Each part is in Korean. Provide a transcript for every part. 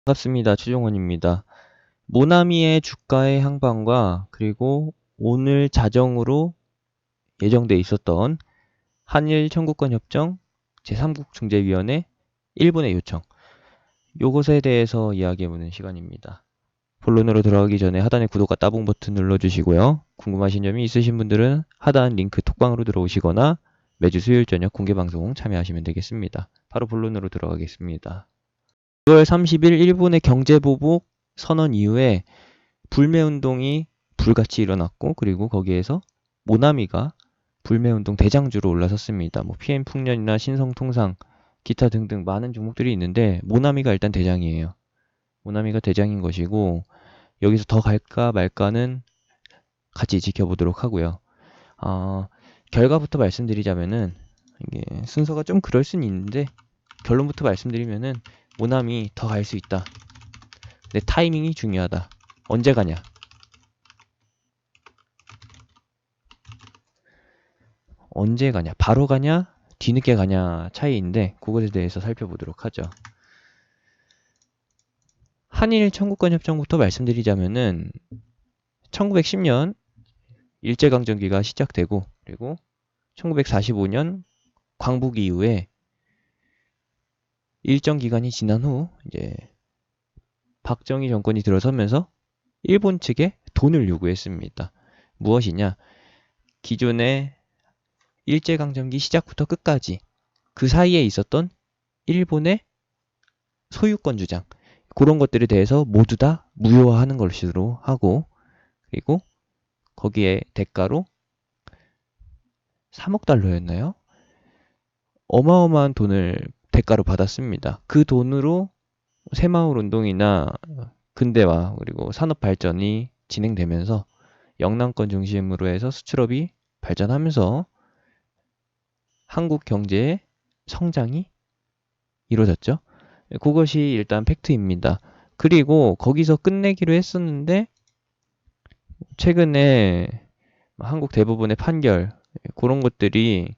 반갑습니다. 추종원입니다. 모나미의 주가의 향방과 그리고 오늘 자정으로 예정돼 있었던 한일 청구권 협정 제3국 중재위원회 일본의 요청, 요것에 대해서 이야기해보는 시간입니다. 본론으로 들어가기 전에 하단의 구독과 따봉 버튼 눌러주시고요. 궁금하신 점이 있으신 분들은 하단 링크 톡방으로 들어오시거나 매주 수요일 저녁 공개방송 참여하시면 되겠습니다. 바로 본론으로 들어가겠습니다. 6월 30일 일본의 경제보복 선언 이후에 불매운동이 불같이 일어났고, 그리고 거기에서 모나미가 불매운동 대장주로 올라섰습니다. PM 풍년이나 신성통상, 기타 등등 많은 종목들이 있는데 모나미가 일단 대장이에요. 모나미가 대장인 것이고, 여기서 더 갈까 말까는 같이 지켜보도록 하고요. 결과부터 말씀드리자면은, 이게 순서가 좀 그럴 수는 있는데 결론부터 말씀드리면은 모나미 더 갈 수 있다. 근데 타이밍이 중요하다. 언제 가냐? 언제 가냐? 바로 가냐? 뒤늦게 가냐? 차이인데 그것에 대해서 살펴보도록 하죠. 한일 청구권 협정부터 말씀드리자면은 1910년 일제강점기가 시작되고, 그리고 1945년 광복 이후에 일정 기간이 지난 후 이제 박정희 정권이 들어서면서 일본 측에 돈을 요구했습니다. 무엇이냐? 기존의 일제강점기 시작부터 끝까지 그 사이에 있었던 일본의 소유권 주장, 그런 것들에 대해서 모두 다 무효화하는 것으로 하고, 그리고 거기에 대가로 3억 달러였나요? 어마어마한 돈을 대가로 받았습니다. 그 돈으로 새마을 운동이나 근대화 그리고 산업 발전이 진행되면서 영남권 중심으로 해서 수출업이 발전하면서 한국 경제의 성장이 이루어졌죠. 그것이 일단 팩트입니다. 그리고 거기서 끝내기로 했었는데 최근에 한국 대법원의 판결, 그런 것들이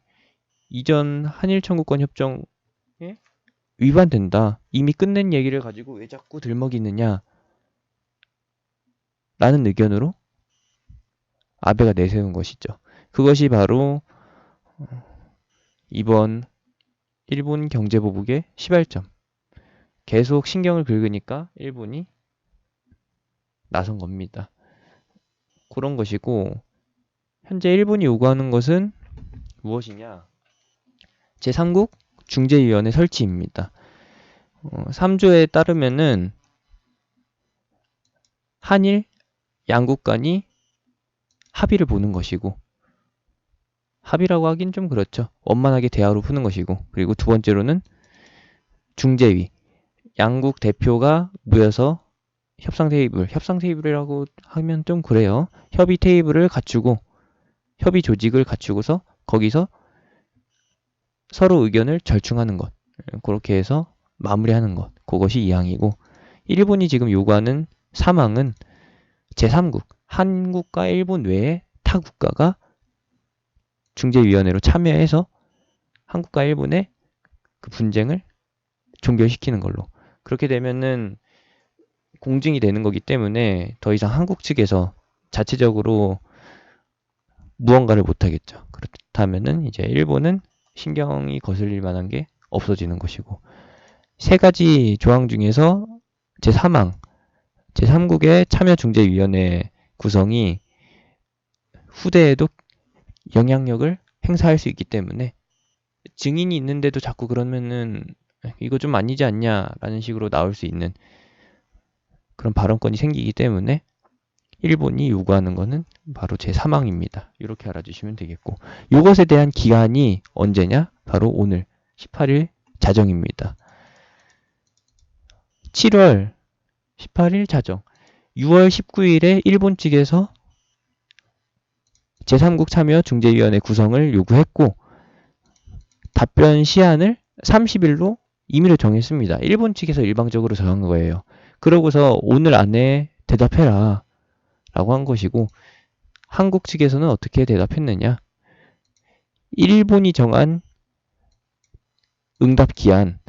이전 한일 청구권 협정에 위반된다. 이미 끝낸 얘기를 가지고 왜 자꾸 들먹이느냐 라는 의견으로 아베가 내세운 것이죠. 그것이 바로 이번 일본 경제보복의 시발점. 계속 신경을 긁으니까 일본이 나선 겁니다. 그런 것이고, 현재 일본이 요구하는 것은 무엇이냐? 제3국 중재위원회 설치입니다. 3조에 따르면은 한일 양국 간이 합의를 보는 것이고, 합의라고 하긴 좀 그렇죠. 원만하게 대화로 푸는 것이고, 그리고 두 번째로는 중재위, 양국 대표가 모여서 협상 테이블이라고 하면 좀 그래요. 협의 테이블을 갖추고, 협의 조직을 갖추고서 거기서 서로 의견을 절충하는 것, 그렇게 해서 마무리하는 것, 그것이 2항이고, 일본이 지금 요구하는 3항은 제3국, 한국과 일본 외에 타 국가가 중재위원회로 참여해서 한국과 일본의 그 분쟁을 종결시키는 걸로. 그렇게 되면은 공증이 되는 거기 때문에 더 이상 한국 측에서 자체적으로 무언가를 못하겠죠. 그렇다면은 이제 일본은 신경이 거슬릴 만한 게 없어지는 것이고, 세 가지 조항 중에서 제3항, 제3국의 참여중재위원회 구성이 후대에도 영향력을 행사할 수 있기 때문에, 증인이 있는데도 자꾸 그러면은 이거 좀 아니지 않냐라는 식으로 나올 수 있는 그런 발언권이 생기기 때문에 일본이 요구하는 것은 바로 제3항입니다. 이렇게 알아주시면 되겠고, 이것에 대한 기한이 언제냐? 바로 오늘 18일 자정입니다. 7월 18일 자정, 6월 19일에 일본 측에서 제3국 참여 중재위원회 구성을 요구했고, 답변 시한을 30일로 임의로 정했습니다. 일본 측에서 일방적으로 정한 거예요. 그러고서 오늘 안에 대답해라 라고 한 것이고, 한국 측에서는 어떻게 대답했느냐? 일본이 정한 응답 기한,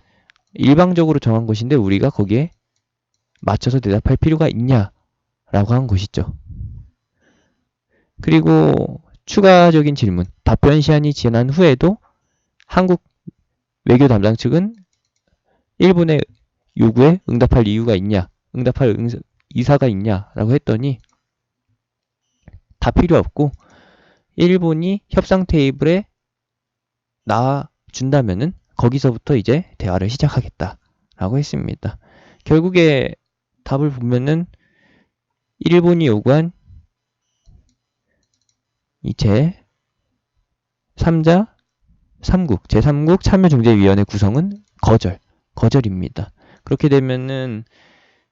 일방적으로 정한 것인데 우리가 거기에 맞춰서 대답할 필요가 있냐라고 한 것이죠. 그리고 추가적인 질문, 답변 시한이 지난 후에도 한국 외교 담당 측은 일본의 요구에 응답할 이유가 있냐, 응답할 의사가 있냐라고 했더니 다 필요 없고 일본이 협상 테이블에 나와준다면은 거기서부터 이제 대화를 시작하겠다라고 했습니다. 결국에 답을 보면은 일본이 요구한 이제 제3국 참여중재위원회 구성은 거절입니다. 그렇게 되면은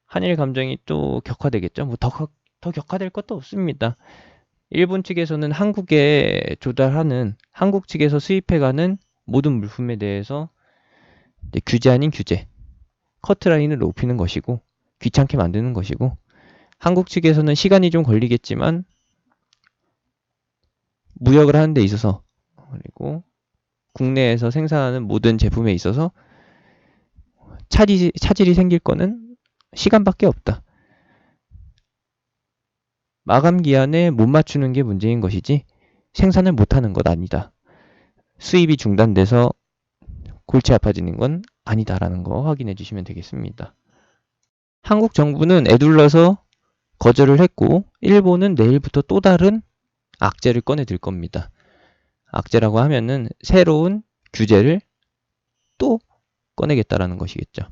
한일 감정이 또 격화되겠죠. 뭐 더 격화될 것도 없습니다. 일본 측에서는 한국에 조달하는, 한국 측에서 수입해가는 모든 물품에 대해서 규제 아닌 규제, 커트라인을 높이는 것이고 귀찮게 만드는 것이고, 한국 측에서는 시간이 좀 걸리겠지만 무역을 하는 데 있어서, 그리고 국내에서 생산하는 모든 제품에 있어서 차질이 생길 거는 시간밖에 없다. 마감 기한에 못 맞추는 게 문제인 것이지 생산을 못하는 것 아니다. 수입이 중단돼서 골치 아파지는 건 아니다라는 거 확인해 주시면 되겠습니다. 한국 정부는 에둘러서 거절을 했고 일본은 내일부터 또 다른 악재를 꺼내 들 겁니다. 악재라고 하면은 새로운 규제를 또 꺼내겠다라는 것이겠죠.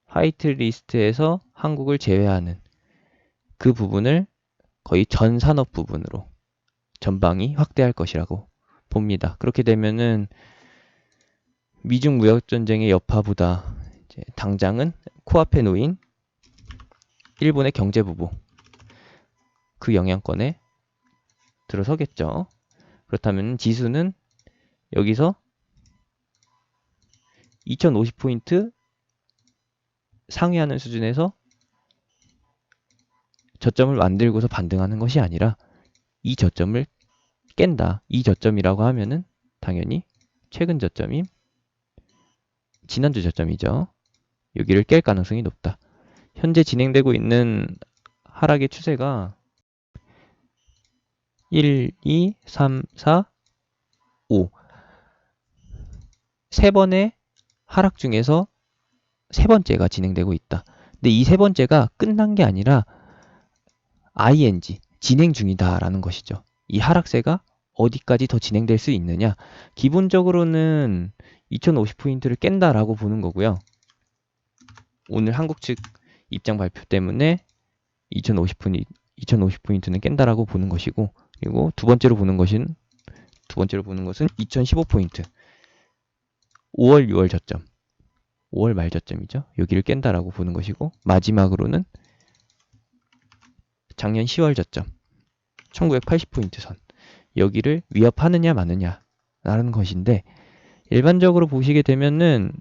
화이트리스트에서 한국을 제외하는 그 부분을 거의 전 산업 부분으로 전방위 확대할 것이라고 봅니다. 그렇게 되면은 미중 무역 전쟁의 여파보다 이제 당장은 코앞에 놓인 일본의 경제 부부, 그 영향권에 들어서겠죠. 그렇다면 지수는 여기서 2050포인트 상회하는 수준에서 저점을 만들고서 반등하는 것이 아니라 이 저점을 깬다. 이 저점이라고 하면은 당연히 최근 저점인 지난주 저점이죠. 여기를 깰 가능성이 높다. 현재 진행되고 있는 하락의 추세가 1, 2, 3, 4, 5 세 번의 하락 중에서 세 번째가 진행되고 있다. 근데 이 세 번째가 끝난 게 아니라 ing, 진행 중이다라는 것이죠. 이 하락세가 어디까지 더 진행될 수 있느냐. 기본적으로는 2050포인트를 깬다라고 보는 거고요. 오늘 한국 측 입장 발표 때문에 2050포인트는 깬다라고 보는 것이고, 그리고 두 번째로 보는 것은 2015포인트 5월 6월 저점, 5월 말 저점이죠. 여기를 깬다라고 보는 것이고, 마지막으로는 작년 10월 저점 1980포인트 선, 여기를 위협하느냐 마느냐 라는 것인데, 일반적으로 보시게 되면은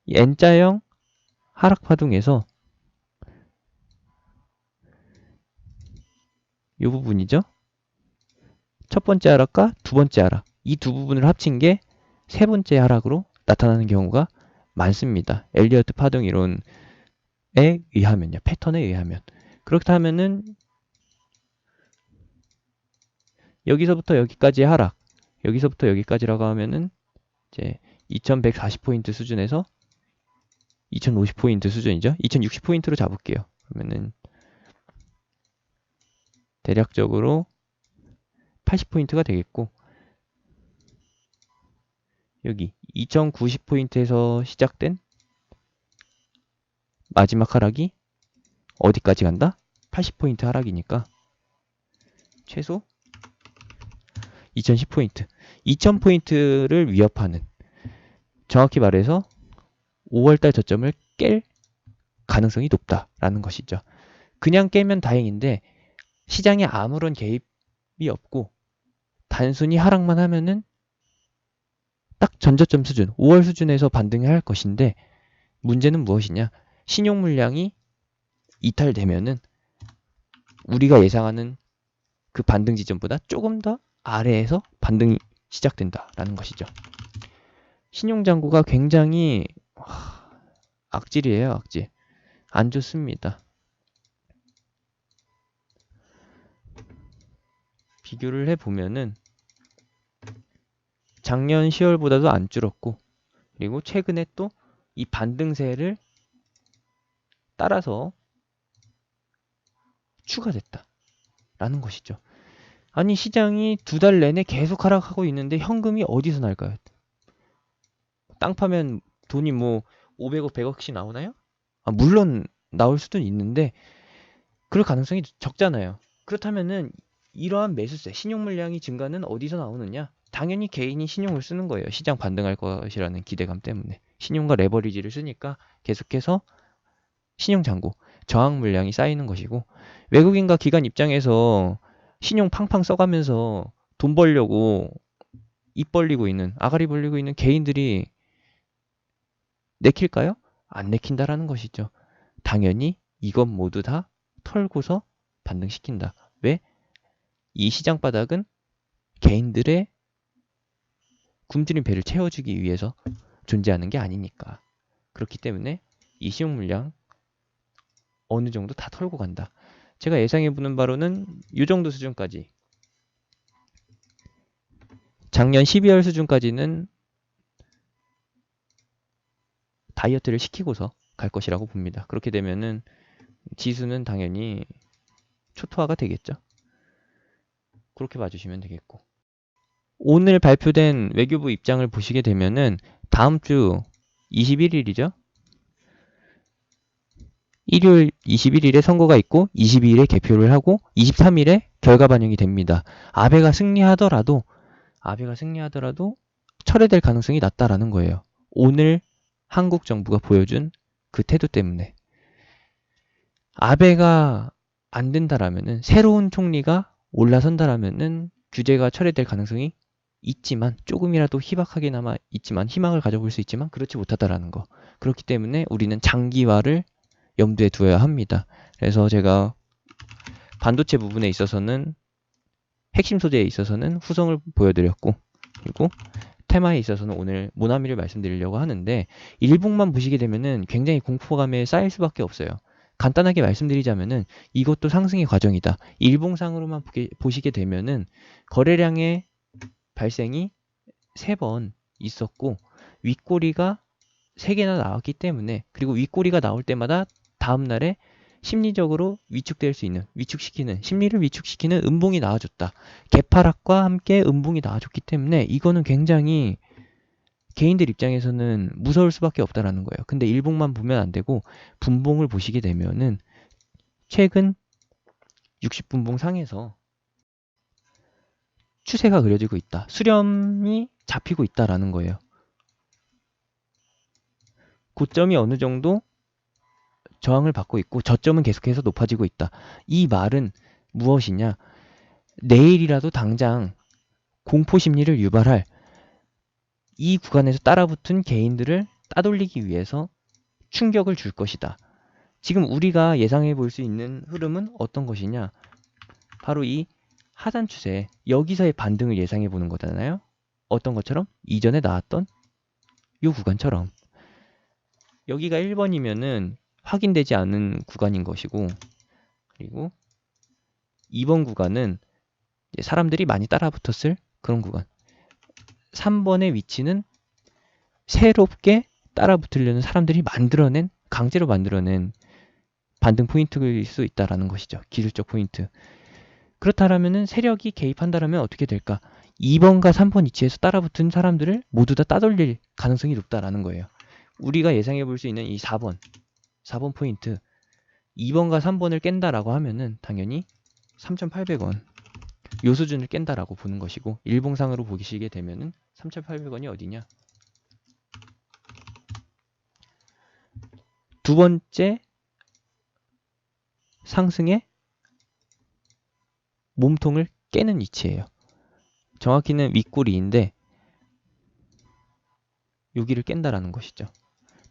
N자형 하락 파동에서 이 부분이죠. 첫 번째 하락과 두 번째 하락, 이 두 부분을 합친 게 세 번째 하락으로 나타나는 경우가 많습니다. 엘리어트 파동 이론에 의하면요. 패턴에 의하면. 그렇다면은 여기서부터 여기까지 하락, 여기서부터 여기까지라고 하면은 이제 2140포인트 수준에서 2050포인트 수준이죠. 2060포인트로 잡을게요. 그러면은 대략적으로 80포인트가 되겠고, 여기 2090포인트에서 시작된 마지막 하락이 어디까지 간다? 80포인트 하락이니까 최소 2010포인트, 2000포인트를 위협하는, 정확히 말해서 5월달 저점을 깰 가능성이 높다라는 것이죠. 그냥 깨면 다행인데 시장에 아무런 개입이 없고 단순히 하락만 하면은 딱 전저점 수준, 5월 수준에서 반등을 할 것인데, 문제는 무엇이냐? 신용 물량이 이탈되면은 우리가 예상하는 그 반등 지점보다 조금 더 아래에서 반등이 시작된다라는 것이죠. 신용장구가 굉장히 악질이에요, 악질. 안 좋습니다. 비교를 해보면은 작년 10월보다도 안 줄었고, 그리고 최근에 또 이 반등세를 따라서 추가됐다라는 것이죠. 아니, 시장이 2달 내내 계속 하락하고 있는데 현금이 어디서 날까요? 땅 파면 돈이 뭐 500억, 100억씩 나오나요? 물론 나올 수도 있는데 그럴 가능성이 적잖아요. 그렇다면은 이러한 매수세, 신용 물량이 증가는 어디서 나오느냐? 당연히 개인이 신용을 쓰는 거예요. 시장 반등할 것이라는 기대감 때문에. 신용과 레버리지를 쓰니까 계속해서 신용 잔고, 저항 물량이 쌓이는 것이고, 외국인과 기관 입장에서 신용 팡팡 써가면서 돈 벌려고 입 벌리고 있는, 아가리 벌리고 있는 개인들이 내킬까요? 안 내킨다라는 것이죠. 당연히 이것 모두 다 털고서 반등시킨다. 왜? 이 시장 바닥은 개인들의 굶주린 배를 채워주기 위해서 존재하는 게 아니니까. 그렇기 때문에 이 신용 물량 어느 정도 다 털고 간다. 제가 예상해보는 바로는 이 정도 수준까지, 작년 12월 수준까지는 다이어트를 시키고서 갈 것이라고 봅니다. 그렇게 되면은 지수는 당연히 초토화가 되겠죠. 그렇게 봐주시면 되겠고, 오늘 발표된 외교부 입장을 보시게 되면은 다음 주 21일이죠. 일요일 21일에 선거가 있고 22일에 개표를 하고 23일에 결과 반영이 됩니다. 아베가 승리하더라도 철회될 가능성이 낮다라는 거예요. 오늘 한국 정부가 보여준 그 태도 때문에. 아베가 안 된다라면은, 새로운 총리가 올라선다라면은 규제가 철회될 가능성이 있지만, 조금이라도 희박하게나마 있지만, 희망을 가져볼 수 있지만 그렇지 못하다라는 거. 그렇기 때문에 우리는 장기화를 염두에 두어야 합니다. 그래서 제가 반도체 부분에 있어서는, 핵심 소재에 있어서는 후성을 보여드렸고, 그리고 테마에 있어서는 오늘 모나미를 말씀드리려고 하는데, 일봉만 보시게 되면은 굉장히 공포감에 쌓일 수밖에 없어요. 간단하게 말씀드리자면은 이것도 상승의 과정이다. 일봉상으로만 보시게 되면은 거래량의 발생이 3번 있었고, 윗꼬리가 3개나 나왔기 때문에, 그리고 윗꼬리가 나올 때마다 다음날에 심리적으로 위축될 수 있는, 심리를 위축시키는 음봉이 나와줬다. 개파락과 함께 음봉이 나와줬기 때문에 이거는 굉장히 개인들 입장에서는 무서울 수밖에 없다라는 거예요. 근데 일봉만 보면 안 되고 분봉을 보시게 되면은 최근 60분봉 상에서 추세가 그려지고 있다. 수렴이 잡히고 있다라는 거예요. 고점이 어느 정도 저항을 받고 있고 저점은 계속해서 높아지고 있다. 이 말은 무엇이냐? 내일이라도 당장 공포 심리를 유발할 이 구간에서 따라붙은 개인들을 따돌리기 위해서 충격을 줄 것이다. 지금 우리가 예상해 볼 수 있는 흐름은 어떤 것이냐? 바로 이 하단 추세, 여기서의 반등을 예상해 보는 거잖아요. 어떤 것처럼? 이전에 나왔던 이 구간처럼. 여기가 1번이면은 확인되지 않은 구간인 것이고, 그리고 2번 구간은 사람들이 많이 따라붙었을 그런 구간. 3번의 위치는 새롭게 따라붙으려는 사람들이 강제로 만들어낸 반등 포인트일 수 있다라는 것이죠. 기술적 포인트. 그렇다면은 세력이 개입한다라면 어떻게 될까? 2번과 3번 위치에서 따라붙은 사람들을 모두 다 따돌릴 가능성이 높다라는 거예요. 우리가 예상해 볼 수 있는 이 4번 포인트, 2번과 3번을 깬다라고 하면은 당연히 3,800원 요 수준을 깬다라고 보는 것이고, 일봉상으로 보시게 되면은 3,800원이 어디냐? 두 번째 상승의 몸통을 깨는 위치예요. 정확히는 윗꼬리인데 여기를 깬다라는 것이죠.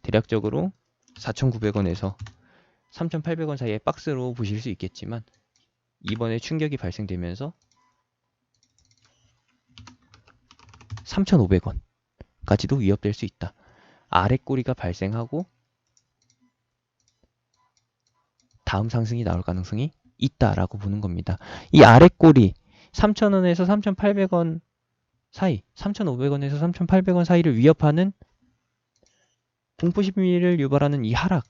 대략적으로 4,900원에서 3,800원 사이의 박스로 보실 수 있겠지만, 이번에 충격이 발생되면서 3,500원까지도 위협될 수 있다. 아래 꼬리가 발생하고 다음 상승이 나올 가능성이 있다라고 보는 겁니다. 이 아래 꼬리 3,000원에서 3,800원 사이, 3,500원에서 3,800원 사이를 위협하는 공포심리를 유발하는 이 하락,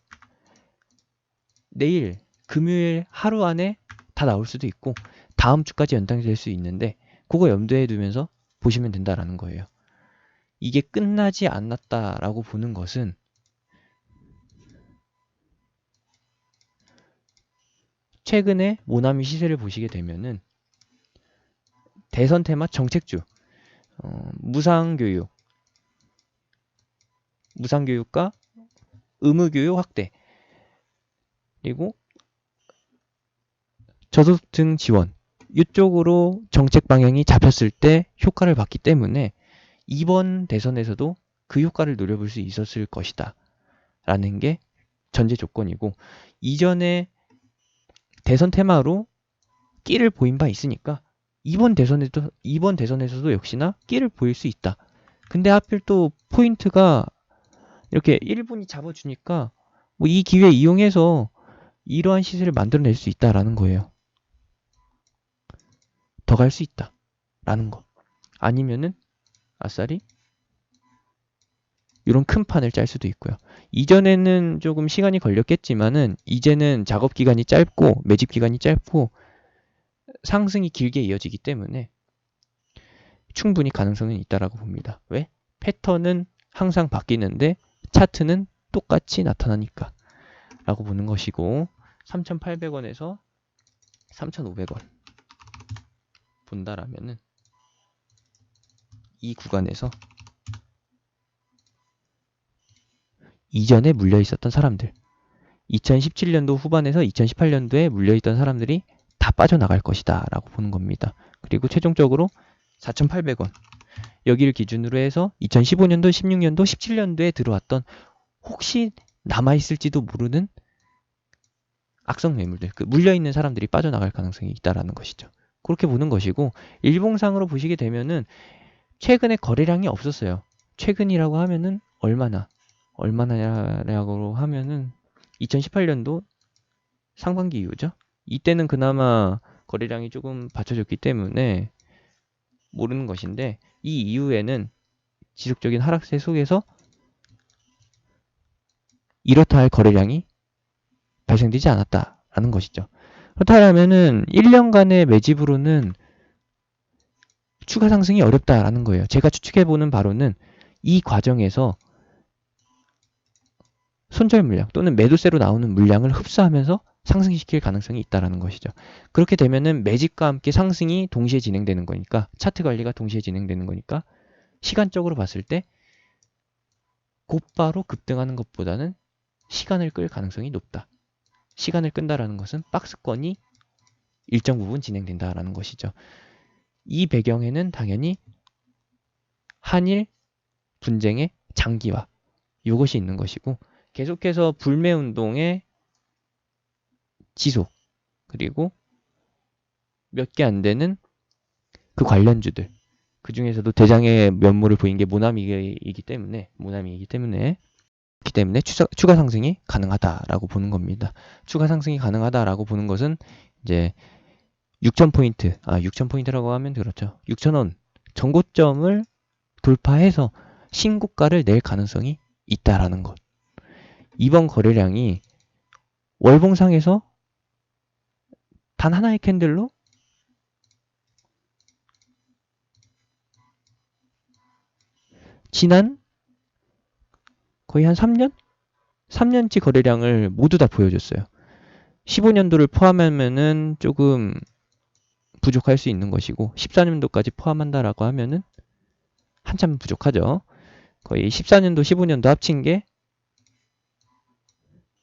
내일 금요일 하루 안에 다 나올 수도 있고 다음 주까지 연장될 수 있는데 그거 염두에 두면서 보시면 된다라는 거예요. 이게 끝나지 않았다라고 보는 것은 최근에 모나미 시세를 보시게 되면은 대선 테마 정책주, 무상교육과 의무교육 확대, 그리고 저소득층 지원, 이쪽으로 정책 방향이 잡혔을 때 효과를 봤기 때문에 이번 대선에서도 그 효과를 노려볼 수 있었을 것이다 라는 게 전제 조건이고, 이전에 대선 테마로 끼를 보인 바 있으니까 이번 대선에서도 역시나 끼를 보일 수 있다. 근데 하필 또 포인트가 이렇게 1분이 잡아주니까 뭐 이 기회 이용해서 이러한 시세를 만들어낼 수 있다라는 거예요. 더 갈 수 있다 라는 거. 아니면은 아싸리 이런 큰 판을 짤 수도 있고요. 이전에는 조금 시간이 걸렸겠지만은 이제는 작업 기간이 짧고 매집 기간이 짧고 상승이 길게 이어지기 때문에 충분히 가능성은 있다라고 봅니다. 왜? 패턴은 항상 바뀌는데 차트는 똑같이 나타나니까 라고 보는 것이고, 3,800원에서 3,500원 본다라면은 이 구간에서 이전에 물려 있었던 사람들, 2017년도 후반에서 2018년도에 물려 있던 사람들이 다 빠져나갈 것이다 라고 보는 겁니다. 그리고 최종적으로 4,800원 여기를 기준으로 해서 2015년도, 16년도, 17년도에 들어왔던 혹시 남아있을지도 모르는 악성 매물들, 그 물려있는 사람들이 빠져나갈 가능성이 있다라는 것이죠. 그렇게 보는 것이고, 일봉상으로 보시게 되면은 최근에 거래량이 없었어요. 최근이라고 하면은 얼마나냐라고 하면은 2018년도 상반기 이후죠. 이때는 그나마 거래량이 조금 받쳐졌기 때문에 모르는 것인데, 이 이후에는 지속적인 하락세 속에서 이렇다 할 거래량이 발생되지 않았다라는 것이죠. 그렇다면은 1년간의 매집으로는 추가 상승이 어렵다라는 거예요. 제가 추측해보는 바로는 이 과정에서 손절 물량 또는 매도세로 나오는 물량을 흡수하면서 상승시킬 가능성이 있다라는 것이죠. 그렇게 되면은 매집과 함께 상승이 동시에 진행되는 거니까, 차트 관리가 동시에 진행되는 거니까 시간적으로 봤을 때 곧바로 급등하는 것보다는 시간을 끌 가능성이 높다. 시간을 끈다라는 것은 박스권이 일정 부분 진행된다라는 것이죠. 이 배경에는 당연히 한일 분쟁의 장기화, 이것이 있는 것이고, 계속해서 불매 운동의 지속, 그리고 몇 개 안 되는 그 관련주들, 그 중에서도 대장의 면모를 보인 게 모나미이기 때문에 추가 상승이 가능하다라고 보는 겁니다. 추가 상승이 가능하다라고 보는 것은 이제 6,000포인트, 6,000포인트라고 하면 그렇죠. 6,000원 전고점을 돌파해서 신고가를 낼 가능성이 있다라는 것. 이번 거래량이 월봉상에서 단 하나의 캔들로 지난 거의 한 3년치 거래량을 모두 다 보여줬어요. 15년도를 포함하면은 조금 부족할 수 있는 것이고, 14년도까지 포함한다라고 하면은 한참 부족하죠. 거의 14년도, 15년도 합친 게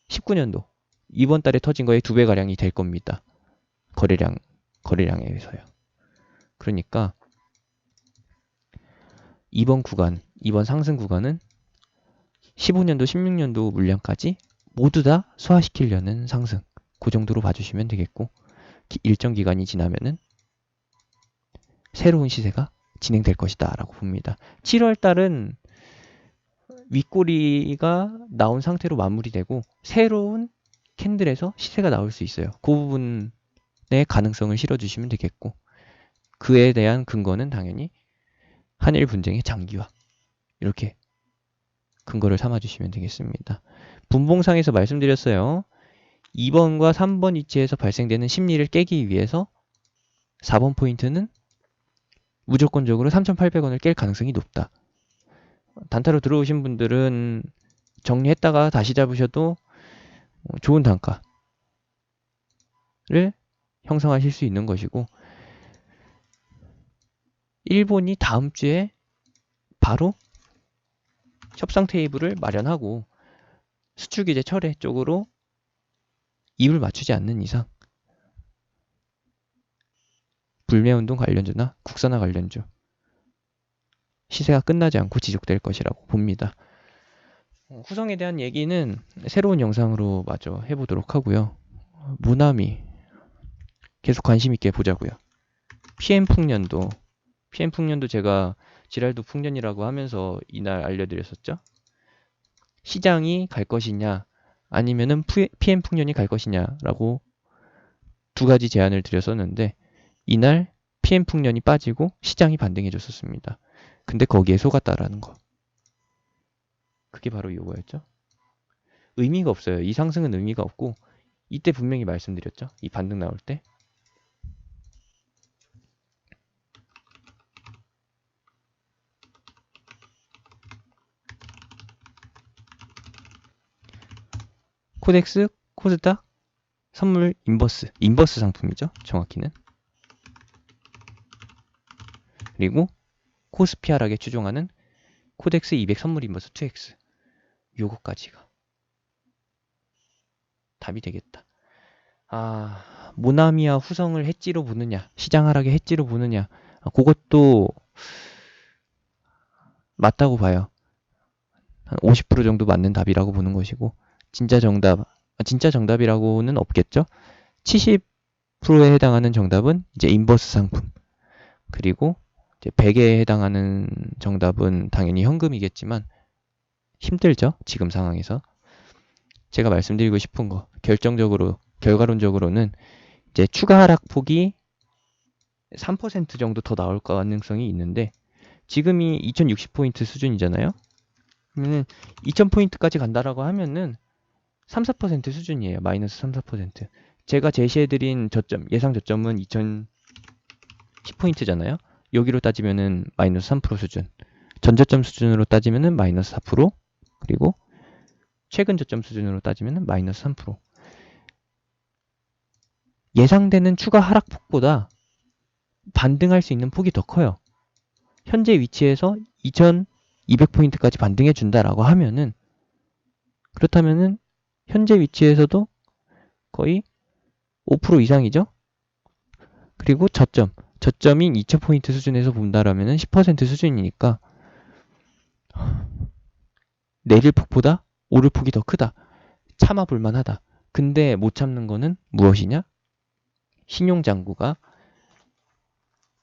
19년도 이번 달에 터진 거의 2배가량이 될 겁니다. 거래량에 의해서요. 그러니까 이번 상승 구간은 15년도, 16년도 물량까지 모두 다 소화시키려는 상승, 그 정도로 봐주시면 되겠고, 일정 기간이 지나면은 새로운 시세가 진행될 것이다 라고 봅니다. 7월 달은 윗꼬리가 나온 상태로 마무리되고 새로운 캔들에서 시세가 나올 수 있어요. 그 부분의 가능성을 실어주시면 되겠고, 그에 대한 근거는 당연히 한일 분쟁의 장기화, 이렇게 근거를 삼아주시면 되겠습니다. 분봉상에서 말씀드렸어요. 2번과 3번 위치에서 발생되는 심리를 깨기 위해서 4번 포인트는 무조건적으로 3,800원을 깰 가능성이 높다. 단타로 들어오신 분들은 정리했다가 다시 잡으셔도 좋은 단가를 형성하실 수 있는 것이고, 일본이 다음 주에 바로 협상 테이블을 마련하고 수출 규제 철회 쪽으로 입을 맞추지 않는 이상 불매운동 관련주나 국산화 관련주 시세가 끝나지 않고 지속될 것이라고 봅니다. 후성에 대한 얘기는 새로운 영상으로 마저 해보도록 하고요. 모나미 계속 관심 있게 보자고요. PM풍년도 제가 지랄도 풍년이라고 하면서 이날 알려드렸었죠. 시장이 갈 것이냐 아니면은 PM풍년이 갈 것이냐라고 두 가지 제안을 드렸었는데, 이날 PM풍년이 빠지고 시장이 반등해 줬었습니다. 근데 거기에 속았다라는 거, 그게 바로 이거였죠. 의미가 없어요. 이 상승은 의미가 없고, 이때 분명히 말씀드렸죠. 이 반등 나올 때 코덱스, 코스닥, 선물 인버스 상품이죠. 정확히는. 그리고 코스피 하락에 추종하는 코덱스 200 선물 인버스 2X, 요거까지가 답이 되겠다. 모나미와 후성을 해지로 보느냐, 시장 하락에 해지로 보느냐, 그것도 맞다고 봐요. 한 50% 정도 맞는 답이라고 보는 것이고, 진짜 정답이라고는 없겠죠. 70%에 해당하는 정답은 이제 인버스 상품, 그리고 이제 100에 해당하는 정답은 당연히 현금이겠지만 힘들죠. 지금 상황에서. 제가 말씀드리고 싶은 거, 결과론적으로는 이제 추가 하락폭이 3% 정도 더 나올 가능성이 있는데, 지금이 2060포인트 수준이잖아요. 그러면은 2000포인트까지 간다라고 하면은 3, 4% 수준이에요. 마이너스 3, 4%. 제가 제시해드린 예상 저점은 2010포인트잖아요. 여기로 따지면은 마이너스 3% 수준. 전저점 수준으로 따지면은 마이너스 4%. 그리고 최근 저점 수준으로 따지면은 마이너스 3%. 예상되는 추가 하락폭보다 반등할 수 있는 폭이 더 커요. 현재 위치에서 2200포인트까지 반등해 준다라고 하면은, 그렇다면은 현재 위치에서도 거의 5% 이상이죠. 그리고 저점인 2000포인트 수준에서 본다라면은 10% 수준이니까 내릴 폭보다 오를 폭이 더 크다. 참아볼 만하다. 근데 못 참는 거는 무엇이냐? 신용장구가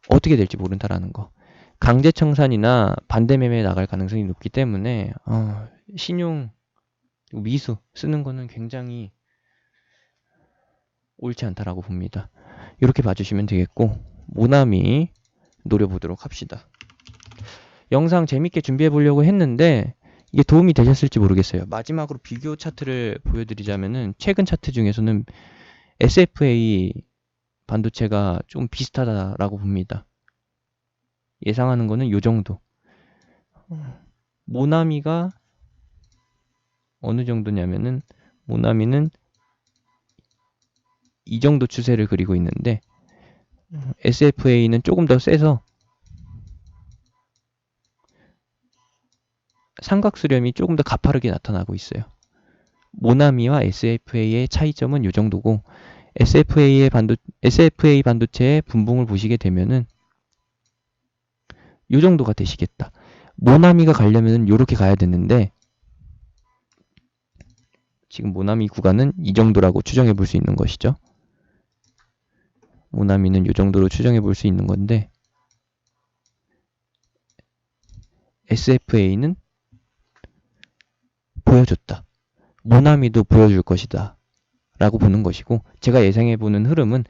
어떻게 될지 모른다라는 거. 강제청산이나 반대매매에 나갈 가능성이 높기 때문에 신용 미수 쓰는 거는 굉장히 옳지 않다라고 봅니다. 이렇게 봐주시면 되겠고, 모나미 노려보도록 합시다. 영상 재밌게 준비해 보려고 했는데 이게 도움이 되셨을지 모르겠어요. 마지막으로 비교 차트를 보여드리자면은, 최근 차트 중에서는 SFA 반도체가 좀 비슷하다라고 봅니다. 예상하는 거는 요 정도. 모나미가 어느 정도냐면은, 모나미는 이 정도 추세를 그리고 있는데, SFA는 조금 더 세서 삼각수렴이 조금 더 가파르게 나타나고 있어요. 모나미와 SFA의 차이점은 요 정도고, SFA 반도체의 분봉을 보시게 되면은 요 정도가 되시겠다. 모나미가 가려면 요렇게 가야 되는데, 지금 모나미 구간은 이 정도라고 추정해 볼 수 있는 것이죠. 모나미는 요 정도로 추정해 볼 수 있는 건데, SFA는 보여줬다. 모나미도 보여줄 것이다. 라고 보는 것이고, 제가 예상해 보는 흐름은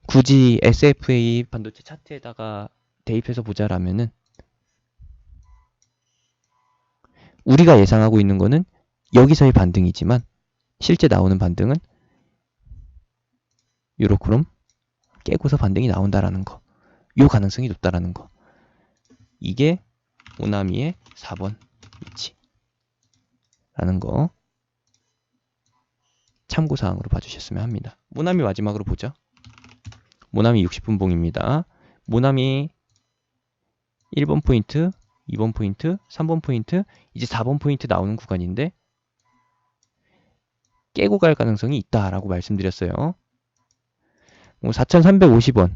굳이 SFA 반도체 차트에다가 대입해서 보자라면은 우리가 예상하고 있는 거는 여기서의 반등이지만 실제 나오는 반등은 유로크롬 깨고서 반등이 나온다라는 거, 요 가능성이 높다라는 거. 이게 모나미의 4번 위치라는 거 참고사항으로 봐주셨으면 합니다. 모나미 마지막으로 보죠. 모나미 60분봉입니다. 모나미 1번 포인트, 2번 포인트, 3번 포인트, 이제 4번 포인트 나오는 구간인데 깨고 갈 가능성이 있다라고 말씀드렸어요. 4,350원,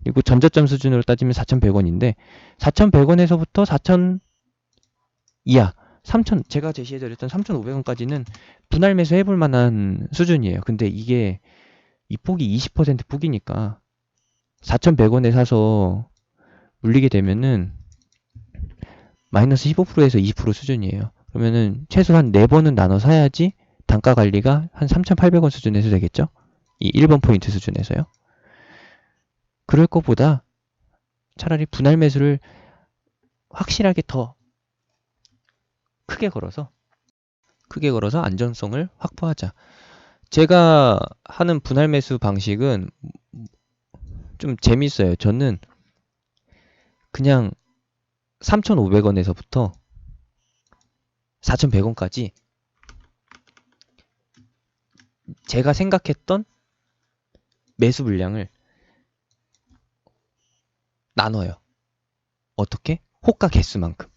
그리고 전저점 수준으로 따지면 4,100원인데 4,100원에서부터 4,000 이하, 3,000, 제가 제시해드렸던 3,500원까지는 분할 매수 해볼 만한 수준이에요. 근데 이게 이 폭이 20% 폭이니까 4,100원에 사서 물리게 되면은 마이너스 15%에서 20% 수준이에요. 그러면은 최소한 4번은 나눠 사야지 단가 관리가 한 3,800원 수준에서 되겠죠? 이 1번 포인트 수준에서요. 그럴 것보다 차라리 분할 매수를 확실하게 더 크게 걸어서 안전성을 확보하자. 제가 하는 분할 매수 방식은 좀 재밌어요. 저는 그냥 3,500원에서부터 4,100원까지 제가 생각했던 매수 물량을 나눠요. 어떻게? 호가 개수만큼.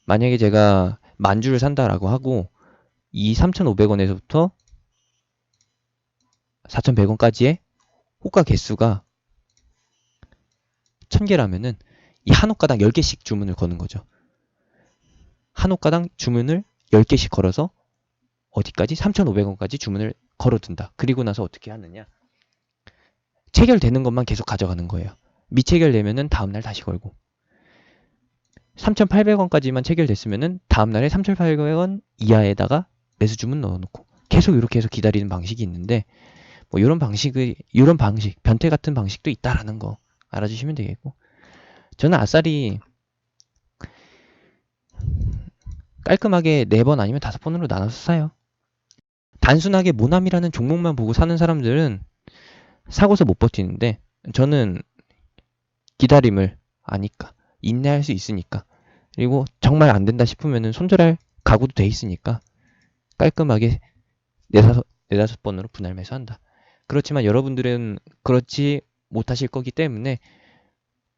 만약에 제가 10,000주를 산다라고 하고 이 3,500원에서부터 4,100원까지의 호가 개수가 1000개라면은 이 한 호가당 10개씩 주문을 거는 거죠. 한 호가당 주문을 10개씩 걸어서 어디까지? 3,500원까지 주문을 걸어둔다. 그리고 나서 어떻게 하느냐? 체결되는 것만 계속 가져가는 거예요. 미체결되면은 다음날 다시 걸고 3,800원까지만 체결됐으면은 다음날에 3,800원 이하에다가 매수 주문 넣어놓고 계속 이렇게 해서 기다리는 방식이 있는데 뭐 이런 방식, 변태 같은 방식도 있다라는 거 알아주시면 되겠고, 저는 아싸리 깔끔하게 4번 아니면 5번으로 나눠서 사요. 단순하게 모남이라는 종목만 보고 사는 사람들은 사고서 못 버티는데 저는 기다림을 아니까, 인내할 수 있으니까, 그리고 정말 안 된다 싶으면은 손절할 각오도 돼 있으니까 깔끔하게 4-5번으로 분할 매수한다. 그렇지만 여러분들은 그렇지 못하실 거기 때문에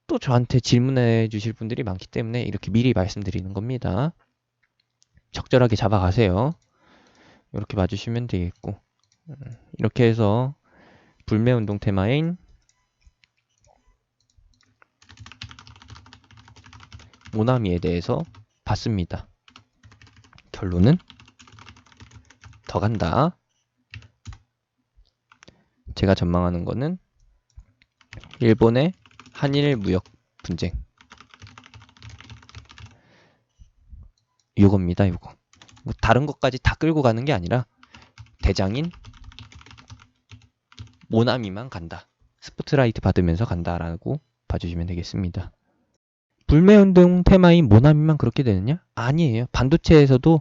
또 저한테 질문해 주실 분들이 많기 때문에 이렇게 미리 말씀드리는 겁니다. 적절하게 잡아가세요. 이렇게 봐주시면 되겠고, 이렇게 해서 불매운동 테마인 모나미에 대해서 봤습니다. 결론은 더 간다. 제가 전망하는 거는 일본의 한일 무역 분쟁, 요겁니다. 요거 뭐 다른 것까지 다 끌고 가는 게 아니라 대장인 모나미만 간다, 스포트라이트 받으면서 간다라고 봐주시면 되겠습니다. 불매운동 테마인 모나미만 그렇게 되느냐? 아니에요. 반도체에서도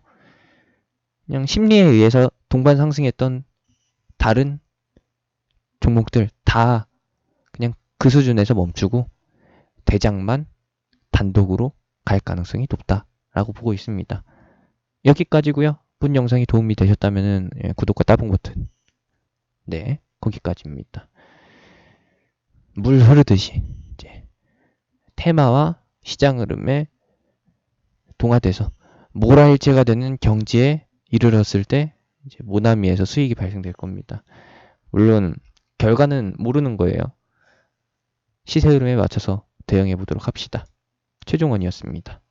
그냥 심리에 의해서 동반 상승했던 다른 종목들 다 그냥 그 수준에서 멈추고 대장만 단독으로 갈 가능성이 높다라고 보고 있습니다. 여기까지고요. 본 영상이 도움이 되셨다면 구독과 따봉 버튼, 네, 거기까지입니다. 물 흐르듯이 이제 테마와 시장 흐름에 동화돼서 모라일체가 되는 경지에 이르렀을 때 이제 모나미에서 수익이 발생될 겁니다. 물론 결과는 모르는 거예요. 시세 흐름에 맞춰서 대응해 보도록 합시다. 최종원이었습니다.